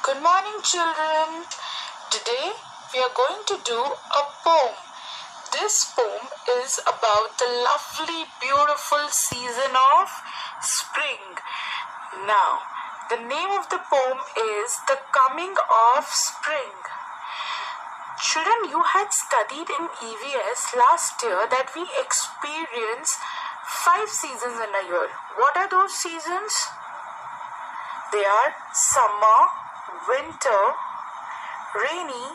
Good morning, children. Today we are going to do a poem. This poem is about the lovely, beautiful season of spring. Now, the name of the poem is The Coming of Spring. Children, you had studied in EVS last year that we experience 5 seasons in a year. What are those seasons? They are summer, winter, rainy,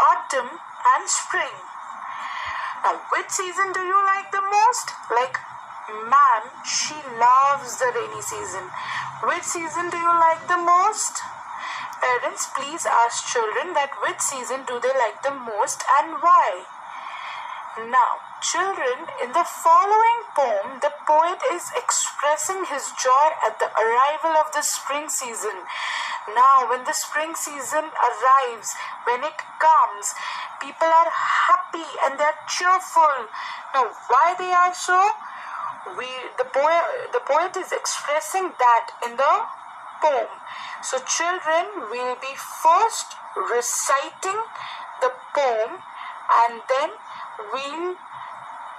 autumn and spring. Now, which season do you like the most? Like, ma'am, she loves the rainy season. Which season do you like the most? Parents, please ask children that which season do they like the most and why. Now, children, in the following poem, the poet is expressing his joy at the arrival of the spring season. Now, when the spring season arrives, when it comes, people are happy and they are cheerful. Now, why they are so? The poet is expressing that in the poem. So, children will be first reciting the poem and then we'll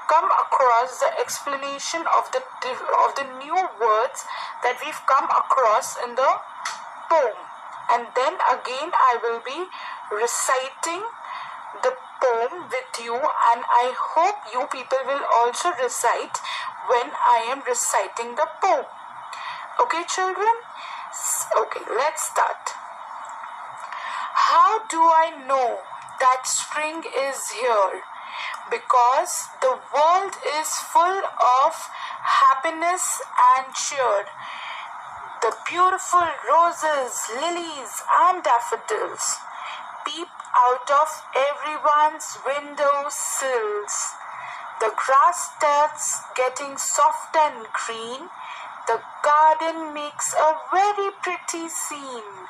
come across the explanation of the new words that we've come across in the poem, and then again I will be reciting the poem with you, and I hope you people will also recite when I am reciting the poem. Okay, children? Okay, let's start. How do I know that spring is here? Because the world is full of happiness and cheer. The beautiful roses, lilies and daffodils peep out of everyone's window sills. The grass starts getting soft and green. The garden makes a very pretty scene.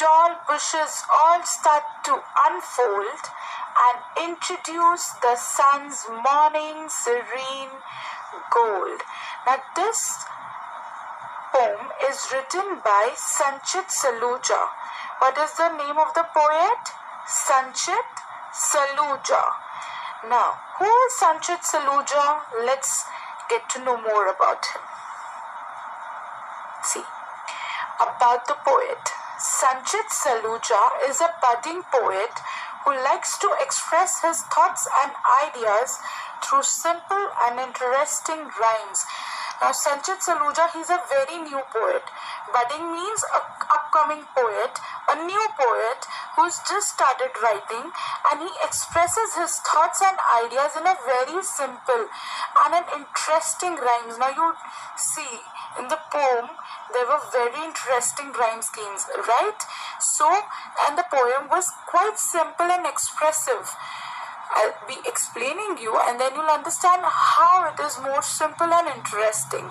Tall bushes all start to unfold and introduce the sun's morning serene gold. Now this poem is written by Sanchit Saluja. What is the name of the poet? Sanchit Saluja. Now, who is Sanchit Saluja? Let's get to know more about him. See, about the poet. Sanchit Saluja is a budding poet who likes to express his thoughts and ideas through simple and interesting rhymes. Now, Sanchit Saluja, he's a very new poet. Budding means an upcoming poet, a new poet who's just started writing, and he expresses his thoughts and ideas in a very simple and an interesting rhymes. Now, you see, in the poem, there were very interesting rhyme schemes, right? So, and the poem was quite simple and expressive. I'll be explaining you and then you'll understand how it is more simple and interesting.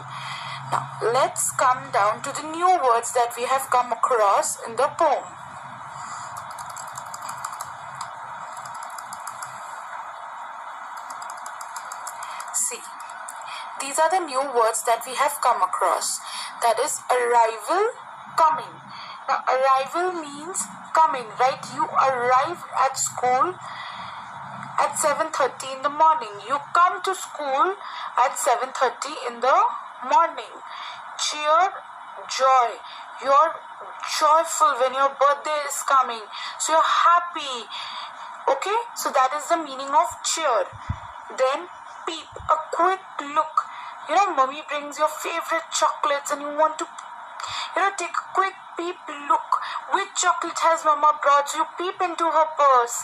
Now, let's come down to the new words that we have come across in the poem. See, these are the new words that we have come across. That is arrival, coming. Now, arrival means coming, right? You arrive at school at 7:30 in the morning. You come to school at 7:30 in the morning. Cheer, joy. You're joyful when your birthday is coming. So you're happy. Okay? So that is the meaning of cheer. Then peep, a quick look. You know, mommy brings your favorite chocolates and you want to, take a quick peep look. Which chocolate has mama brought? So you peep into her purse.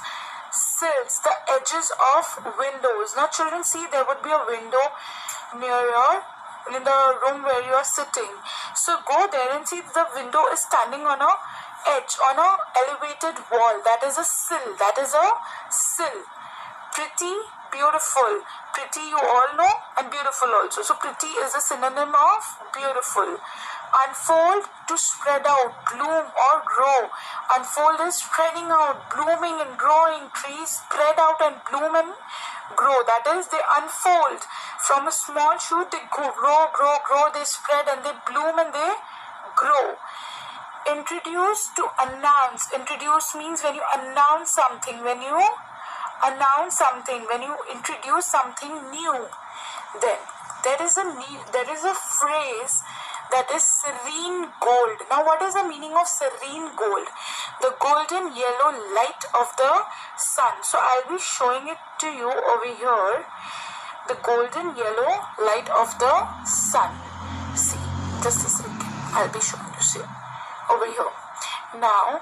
Sills, the edges of windows. Now children, see, there would be a window in the room where you are sitting. So go there and see the window is standing on a edge, on a elevated wall. That is a sill. That is a sill. Pretty, beautiful. Pretty you all know, and beautiful also. So pretty is a synonym of beautiful. Unfold, to spread out, bloom or grow. Unfold is spreading out, blooming and growing. Trees spread out and bloom and grow. That is, they unfold. From a small shoot, they grow, they spread and they bloom and they grow. Introduce, to announce. Introduce means when you announce something, when you introduce something new. Then there is a phrase that is serene gold. Now what is the meaning of serene gold? The golden yellow light of the sun. So I'll be showing it to you over here. The golden yellow light of the sun. See, just a second. I'll be showing you. See, over here. Now,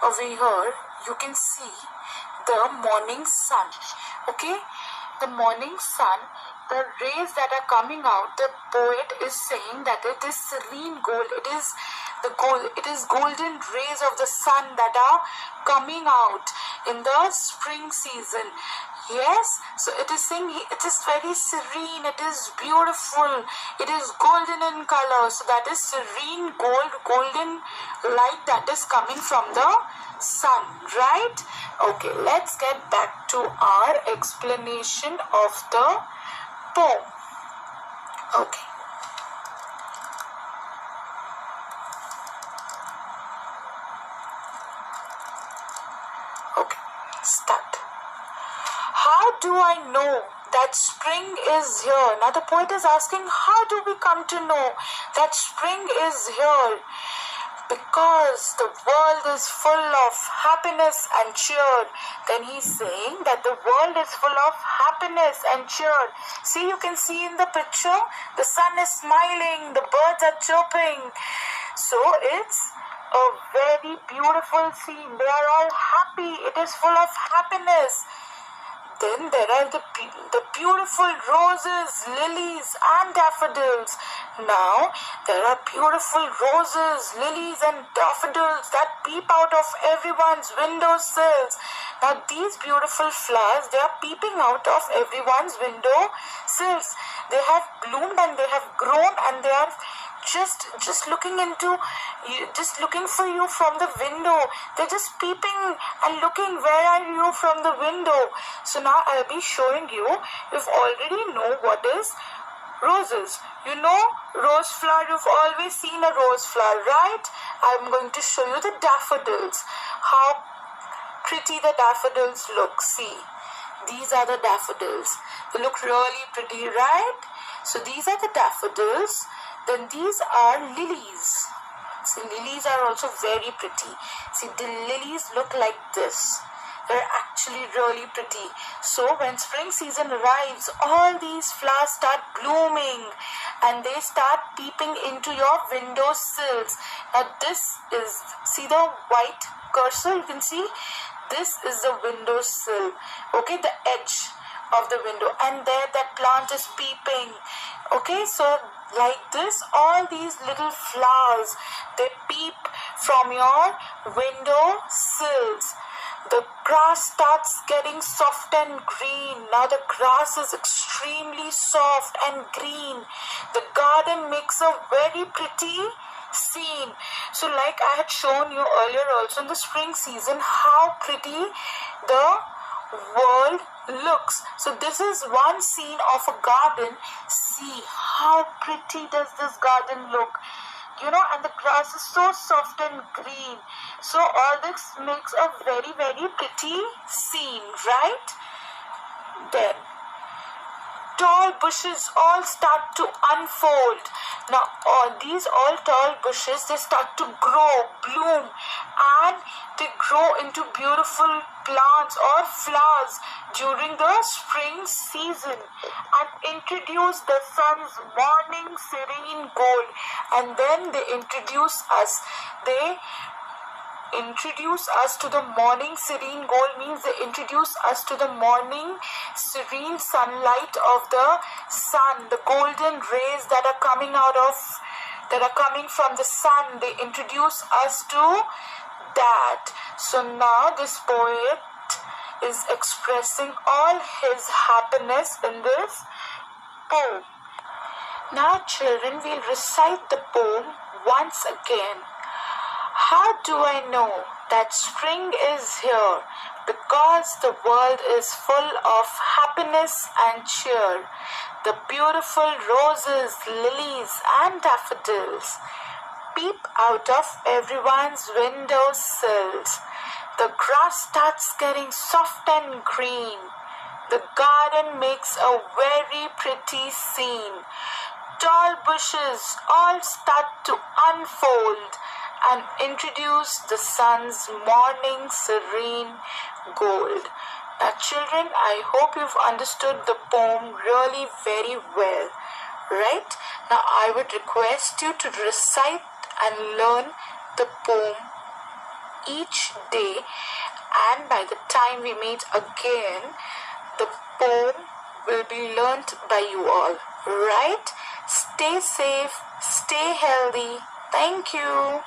over here, you can see the morning sun. Okay? The morning sun, the rays that are coming out, the poet is saying that it is serene gold. It is golden rays of the sun that are coming out in the spring season. Yes, so it is saying it is very serene, it is beautiful, it is golden in color. So that is serene gold, golden light that is coming from the sun, right? Okay, let's get back to our explanation of the poem. Okay. Okay, start. How do I know that spring is here? Now the poet is asking, how do we come to know that spring is here? Because the world is full of happiness and cheer. Then he's saying that the world is full of happiness and cheer. See, you can see in the picture, the sun is smiling, the birds are chirping. So it's a very beautiful scene. They are all happy. It is full of happiness. Then there are the beautiful roses, lilies and daffodils. Now there are beautiful roses, lilies and daffodils that peep out of everyone's windowsills. Now these beautiful flowers, they are peeping out of everyone's windowsills. They have bloomed and they have grown and they are just looking for you from the window. They're just peeping and looking, where are you from the window? So now I'll be showing you. You've already know what is roses. You know rose flower. You've always seen a rose flower, right? I'm going to show you the daffodils. How pretty the daffodils look. See, these are the daffodils. They look really pretty, right? So these are the daffodils. Then these are lilies. See, lilies are also very pretty. See, the lilies look like this. They're actually really pretty. So when spring season arrives, all these flowers start blooming and they start peeping into your window sills. Now this is, see the white cursor, you can see? This is the window sill. Okay, the edge of the window. And there that plant is peeping. Okay, so like this, all these little flowers, they peep from your window sills. The grass starts getting soft and green. Now the grass is extremely soft and green. The garden makes a very pretty scene. So like I had shown you earlier also in the spring season, how pretty the world looks. So this is one scene of a garden. See how pretty does this garden look. You know, and the grass is so soft and green. So all this makes a very, very pretty scene, right? Then tall bushes all start to unfold. Now these all tall bushes, they start to grow, bloom, and they grow into beautiful plants or flowers during the spring season and introduce the sun's morning serene gold. And then they introduce us to the morning serene gold, means they introduce us to the morning serene sunlight of the sun, the golden rays that are coming from the sun. They introduce us to that. So now this poet is expressing all his happiness in this poem. Now children, we'll recite the poem once again. How do I know that spring is here? Because the world is full of happiness and cheer. The beautiful roses, lilies and daffodils peep out of everyone's window sills. The grass starts getting soft and green. The garden makes a very pretty scene. Tall bushes all start to unfold and introduce the sun's morning serene gold. Now, children, I hope you've understood the poem really very well, right? Now, I would request you to recite and learn the poem each day, and by the time we meet again, the poem will be learnt by you all, right? Stay safe, stay healthy. Thank you.